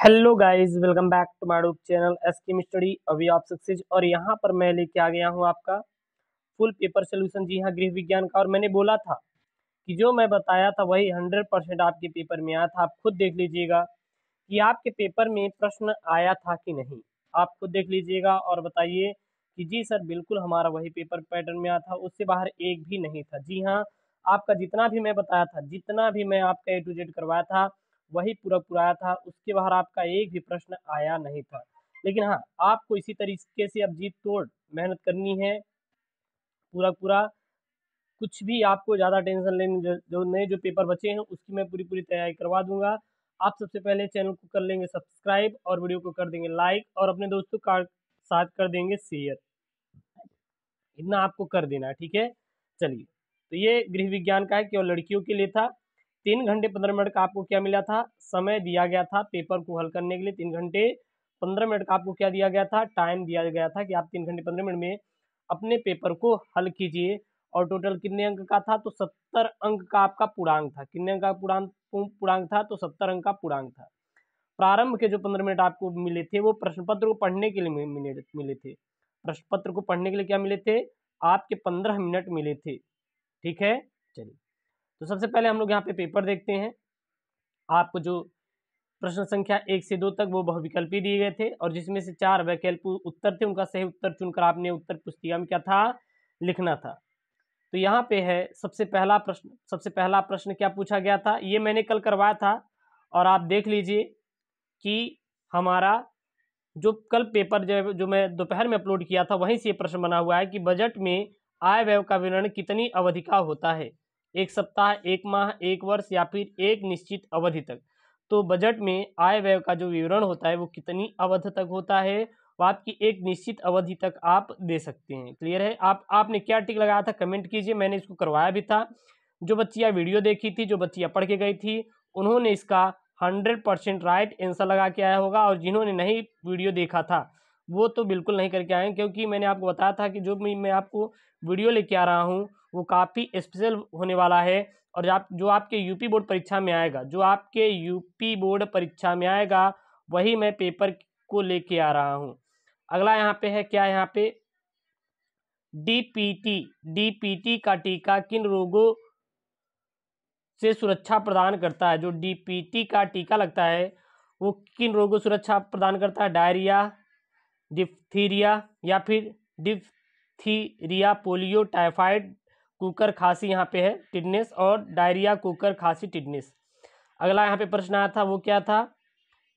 Hello guys, welcome back to my YouTube channel SK study. अभी आप success और यहाँ पर मैं लेके आ गया हूँ आपका फुल पेपर सोल्यूशन। जी हाँ, गृह विज्ञान का। और मैंने बोला था कि जो मैं बताया था वही 100% आपके पेपर में आया था। आप खुद देख लीजिएगा कि आपके पेपर में प्रश्न आया था कि नहीं। आप खुद देख लीजिएगा और बताइए कि जी सर बिल्कुल हमारा वही पेपर पैटर्न में आया था, उससे बाहर एक भी नहीं था। जी हाँ, आपका जितना भी मैं बताया था, जितना भी मैं आपका A to Z करवाया था वही पूरा पूरा आया था, उसके बाहर आपका एक भी प्रश्न आया नहीं था। लेकिन हाँ, आपको इसी तरीके से अब जी तोड़ मेहनत करनी है पूरा पूरा। कुछ भी आपको ज़्यादा टेंशन लेने जो नए जो पेपर बचे हैं उसकी मैं पूरी पूरी तैयारी करवा दूंगा। आप सबसे पहले चैनल को कर लेंगे सब्सक्राइब और वीडियो को कर देंगे लाइक और अपने दोस्तों का साथ कर देंगे शेयर। इतना आपको कर देना है, ठीक है। चलिए, तो ये गृह विज्ञान का है, केवल लड़कियों के लिए था। 3 घंटे 15 मिनट का आपको क्या मिला था, समय दिया गया था पेपर को हल करने के लिए। 3 घंटे 15 मिनट का आपको क्या दिया गया था, टाइम दिया गया था कि आप 3 घंटे 15 मिनट में अपने पेपर को हल कीजिए। और टोटल कितने अंक का था, तो 70 अंक का आपका पूर्णांक था। कितने अंक का पूर्णांक था, तो 70 अंक का पूर्णांक था। प्रारंभ के जो 15 मिनट आपको मिले थे वो प्रश्न पत्र को पढ़ने के लिए मिले थे। प्रश्न पत्र को पढ़ने के लिए क्या मिले थे, आपके 15 मिनट मिले थे, ठीक है। चलिए, तो सबसे पहले हम लोग यहाँ पे पेपर देखते हैं। आपको जो प्रश्न संख्या 1 से 2 तक वो बहुविकल्पी दिए गए थे और जिसमें से 4 वैकल्पिक उत्तर थे, उनका सही उत्तर चुनकर आपने उत्तर पुस्तिका में क्या था, लिखना था। तो यहाँ पे है सबसे पहला प्रश्न क्या पूछा गया था, ये मैंने कल करवाया था और आप देख लीजिए कि हमारा जो कल पेपर जो मैं दोपहर में अपलोड किया था वहीं से ये प्रश्न बना हुआ है कि बजट में आय व्यय का विवरण कितनी अवधि का होता है, 1 सप्ताह, 1 माह, 1 वर्ष या फिर एक निश्चित अवधि तक। तो बजट में आय व्यय का जो विवरण होता है वो कितनी अवधि तक होता है, वो आपकी एक निश्चित अवधि तक आप दे सकते हैं। क्लियर है। आपने क्या टिक लगाया था कमेंट कीजिए, मैंने इसको करवाया भी था। जो बच्चियाँ वीडियो देखी थी, जो बच्चियाँ पढ़ के गई थी, उन्होंने इसका 100% राइट आंसर लगा के आया होगा। और जिन्होंने नहीं वीडियो देखा था वो तो बिल्कुल नहीं करके आए, क्योंकि मैंने आपको बताया था कि जो मैं आपको वीडियो लेके आ रहा हूँ वो काफ़ी स्पेशल होने वाला है। और जो आपके यूपी बोर्ड परीक्षा में आएगा, जो आपके यूपी बोर्ड परीक्षा में आएगा वही मैं पेपर को लेके आ रहा हूँ। अगला यहाँ पे है क्या, यहाँ पे डीपीटी का टीका किन रोगों से सुरक्षा प्रदान करता है। जो डीपीटी का टीका लगता है वो किन रोगों से सुरक्षा प्रदान करता है, डायरिया, डिप्थीरिया या फिर डिप्थीरिया, पोलियो, टाइफाइड, कुकर खांसी, यहाँ पे है टिडनेस, और डायरिया, कुकर खांसी, टिडनेस। अगला यहाँ पे प्रश्न आया था वो क्या था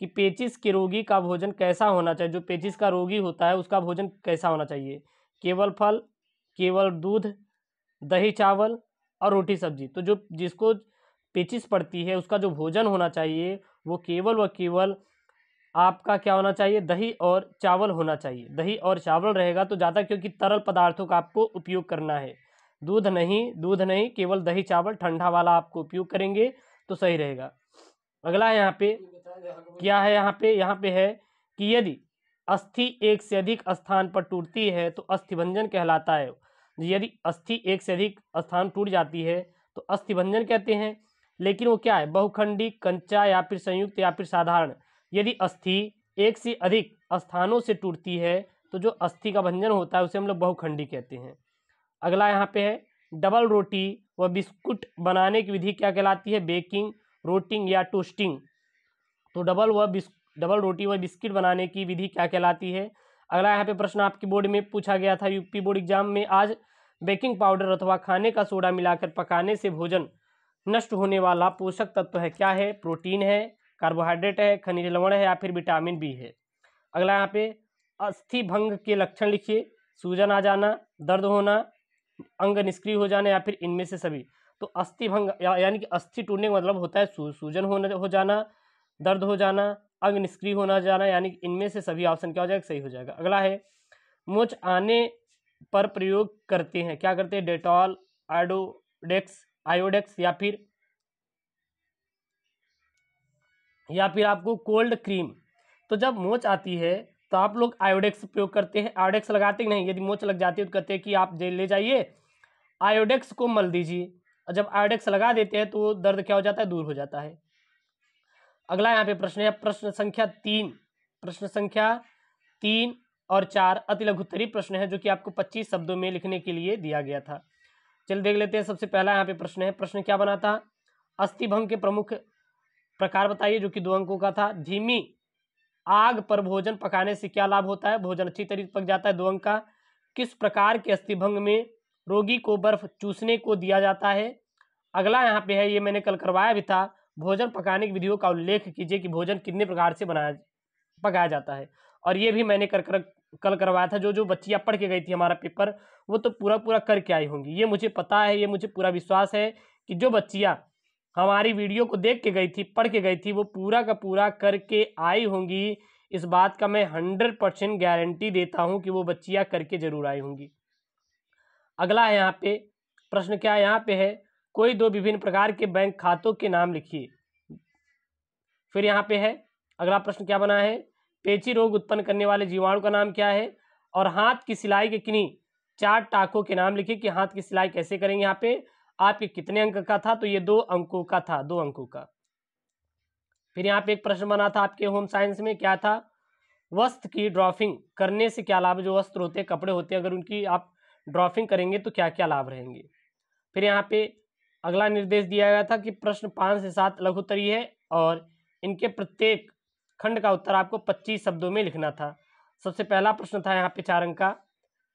कि पेचिश के रोगी का भोजन कैसा होना चाहिए। जो पेचिश का रोगी होता है उसका भोजन कैसा होना चाहिए, केवल फल, केवल दूध, दही चावल और रोटी सब्जी। तो जो जिसको पेचिश पड़ती है उसका जो भोजन होना चाहिए वो केवल व केवल आपका क्या होना चाहिए, दही और चावल होना चाहिए। दही और चावल रहेगा तो ज़्यादा, क्योंकि तरल पदार्थों का आपको उपयोग करना है। दूध नहीं, केवल दही चावल ठंडा वाला आपको उपयोग करेंगे तो सही रहेगा। अगला है यहाँ पे क्या है, यहाँ पे है कि यदि अस्थि एक से अधिक स्थान पर टूटती है तो अस्थिभंजन कहलाता है। यदि अस्थि एक से अधिक स्थान टूट जाती है तो अस्थिभंजन कहते हैं। लेकिन वो क्या है, बहुखंडी, कंचा या फिर संयुक्त या फिर साधारण। यदि अस्थि एक से अधिक स्थानों से टूटती है तो जो अस्थि का भंजन होता है उसे हम लोग बहुखंडी कहते हैं। अगला यहाँ पे है डबल रोटी व बिस्कुट बनाने की विधि क्या कहलाती है, बेकिंग, रोटिंग या टोस्टिंग। तो डबल रोटी व बिस्किट बनाने की विधि क्या कहलाती है। अगला यहाँ पे प्रश्न आपके बोर्ड में पूछा गया था यूपी बोर्ड एग्जाम में आज, बेकिंग पाउडर अथवा खाने का सोडा मिलाकर पकाने से भोजन नष्ट होने वाला पोषक तत्व है क्या है, प्रोटीन है, कार्बोहाइड्रेट है, खनिज लवण है या फिर विटामिन बी है। अगला यहाँ पे अस्थि भंग के लक्षण लिखिए, सूजन आ जाना, दर्द होना, अंग निष्क्रिय हो जाना या फिर इनमें से सभी। तो अस्थि भंग यानी कि अस्थि टूटने का मतलब होता है सूजन हो जाना, दर्द हो जाना, अंग निष्क्रिय होना जाना, यानी कि इनमें से सभी ऑप्शन क्या हो जाएगा, सही हो जाएगा। अगला है मोच आने पर प्रयोग करते हैं, क्या करते हैं, डेटॉल, आयोडेक्स या फिर आपको कोल्ड क्रीम। तो जब मोच आती है तो आप लोग आयोडेक्स प्रयोग करते हैं, आयोडेक्स लगाते ही नहीं। यदि मोच लग जाती है तो कहते हैं कि आप ले जाइए आयोडेक्स को मल दीजिए, और जब आयोडेक्स लगा देते हैं तो दर्द क्या हो जाता है, दूर हो जाता है। अगला यहाँ पे प्रश्न है प्रश्न संख्या 3। प्रश्न संख्या 3 और 4 अति लघुत्तरीय प्रश्न है जो कि आपको 25 शब्दों में लिखने के लिए दिया गया था। चल देख लेते हैं। सबसे पहला यहाँ पे प्रश्न है, प्रश्न क्या बना था, अस्थिभंग के प्रमुख प्रकार बताइए, जो कि 2 अंकों का था। धीमी आग पर भोजन पकाने से क्या लाभ होता है, भोजन अच्छी तरीके पक जाता है, 2 अंक का। किस प्रकार के अस्थिभंग में रोगी को बर्फ चूसने को दिया जाता है। अगला यहाँ पे है, ये मैंने कल करवाया भी था, भोजन पकाने की विधियों का उल्लेख कीजिए कि भोजन कितने प्रकार से पकाया जाता है। और ये भी मैंने कल करवाया था। जो बच्चियाँ पढ़ के गई थी हमारा पेपर, वो तो पूरा करके आई होंगी, ये मुझे पता है, ये मुझे पूरा विश्वास है कि जो बच्चियाँ हमारी वीडियो को देख के गई थी, पढ़ के गई थी, वो पूरा का पूरा करके आई होंगी। इस बात का मैं 100% गारंटी देता हूं कि वो बच्चियां करके जरूर आई होंगी। अगला है यहाँ पे प्रश्न, क्या यहाँ पे है, कोई 2 विभिन्न प्रकार के बैंक खातों के नाम लिखिए। फिर यहाँ पे है अगला प्रश्न क्या बना है, पेची रोग उत्पन्न करने वाले जीवाणु का नाम क्या है। और हाथ की सिलाई के किन्हीं 4 टाकों के नाम लिखिए कि हाथ की सिलाई कैसे करेंगे। यहाँ पे आपके कितने अंक का था, तो ये 2 अंकों का था, 2 अंकों का। फिर यहाँ पे एक प्रश्न बना था आपके होम साइंस में, क्या था, वस्त्र की ड्राफ्टिंग करने से क्या लाभ, जो वस्त्र होते हैं, कपड़े होते हैं, अगर उनकी आप ड्राफ्टिंग करेंगे तो क्या क्या लाभ रहेंगे। फिर यहाँ पे अगला निर्देश दिया गया था कि प्रश्न 5 से 7 लघुत्तरीय है और इनके प्रत्येक खंड का उत्तर आपको 25 शब्दों में लिखना था। सबसे पहला प्रश्न था यहाँ पे 4 अंक का,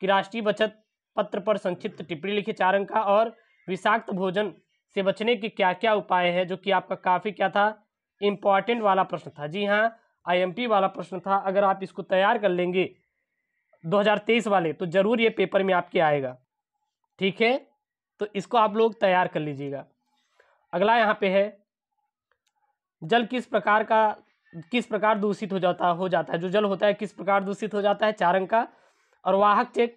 कि राष्ट्रीय बचत पत्र पर संक्षिप्त टिप्पणी लिखिए, 4 अंक का। और विषाक्त भोजन से बचने के क्या क्या उपाय है, जो कि आपका काफ़ी क्या था, इम्पॉर्टेंट वाला प्रश्न था। जी हाँ, IMP वाला प्रश्न था। अगर आप इसको तैयार कर लेंगे 2023 वाले, तो जरूर ये पेपर में आपके आएगा, ठीक है, तो इसको आप लोग तैयार कर लीजिएगा। अगला यहाँ पे है, जल किस प्रकार दूषित हो जाता है, जो जल होता है किस प्रकार दूषित हो जाता है, 4 अंक का। और वाहक चेक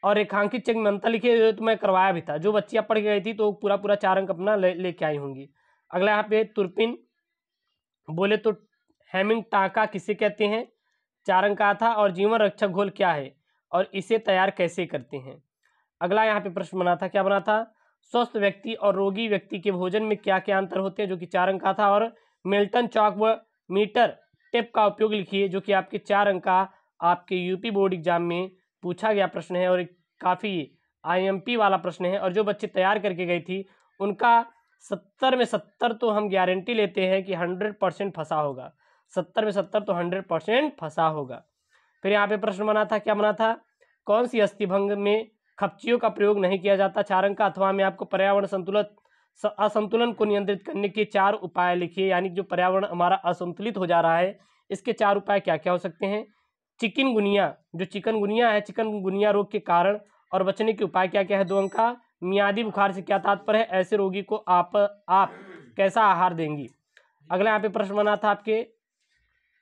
और रेखांकित चेक में अंतर लिखिए, तो मैं करवाया भी था, जो बच्चियाँ पढ़ के गई थी तो पूरा 4 अंक अपना लेके आई होंगी। अगला यहाँ पे तुरपिन बोले तो हैमिंग टाका किसे कहते हैं, 4 अंक का था। और जीवन रक्षक घोल क्या है और इसे तैयार कैसे करते हैं। अगला यहाँ पे प्रश्न बना था, क्या बना था, स्वस्थ व्यक्ति और रोगी व्यक्ति के भोजन में क्या क्या अंतर होते हैं, जो कि 4 अंक का था। और मिल्टन चॉक व मीटर टेप का उपयोग लिखिए, जो कि आपके 4 अंक का आपके यूपी बोर्ड एग्जाम में पूछा गया प्रश्न है और काफ़ी IMP वाला प्रश्न है। और जो बच्चे तैयार करके गई थी उनका 70 में 70 तो हम गारंटी लेते हैं कि 100% फंसा होगा, 70 में 70 तो 100% फंसा होगा। फिर यहाँ पे प्रश्न बना था, क्या बना था, कौन सी अस्थिभंग में खपचियों का प्रयोग नहीं किया जाता, 4 अंक का। अथवा में आपको पर्यावरण असंतुलन को नियंत्रित करने के 4 उपाय लिखिए, यानी जो पर्यावरण हमारा असंतुलित हो जा रहा है, इसके 4 उपाय क्या क्या हो सकते हैं। चिकनगुनिया, जो चिकनगुनिया है, चिकनगुनिया रोग के कारण और बचने के उपाय क्या क्या है, 2 अंक का। मियादी बुखार से क्या तात्पर्य है, ऐसे रोगी को आप कैसा आहार देंगी। अगला यहाँ पे प्रश्न बना था आपके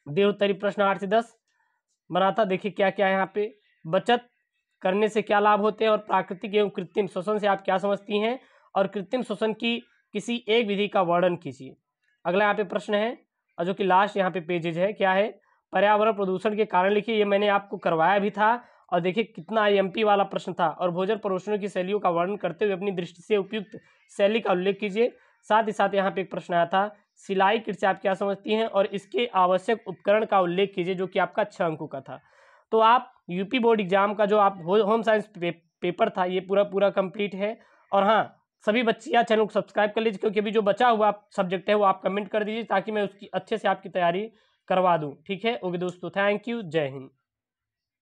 देवोत्तरी प्रश्न 8 से 10 बना था। देखिए क्या क्या है यहाँ पे, बचत करने से क्या लाभ होते हैं और प्राकृतिक एवं कृत्रिम शोषण से आप क्या समझती हैं, और कृत्रिम शोषण की किसी एक विधि का वर्णन कीजिए। अगला यहाँ पे प्रश्न है, और जो कि लास्ट यहाँ पे पेजेज है, क्या है, पर्यावरण प्रदूषण के कारण लिखिए, ये मैंने आपको करवाया भी था। और देखिए कितना IMP वाला प्रश्न था। और भोजन परोसने की शैलियों का वर्णन करते हुए अपनी दृष्टि से उपयुक्त शैली का उल्लेख कीजिए। साथ ही साथ यहाँ पे एक प्रश्न आया था, सिलाई किट से आप क्या समझती हैं और इसके आवश्यक उपकरण का उल्लेख कीजिए, जो कि आपका 6 अंकों का था। तो आप यूपी बोर्ड एग्जाम का जो आप होम साइंस पेपर था, ये पूरा कंप्लीट है। और हाँ, सभी बच्चियाँ चैनल को सब्सक्राइब कर लीजिए, क्योंकि अभी जो बचा हुआ सब्जेक्ट है वो आप कमेंट कर दीजिए, ताकि मैं उसकी अच्छे से आपकी तैयारी करवा दूँ, ठीक है। ओके दोस्तों, थैंक यू, जय हिंद।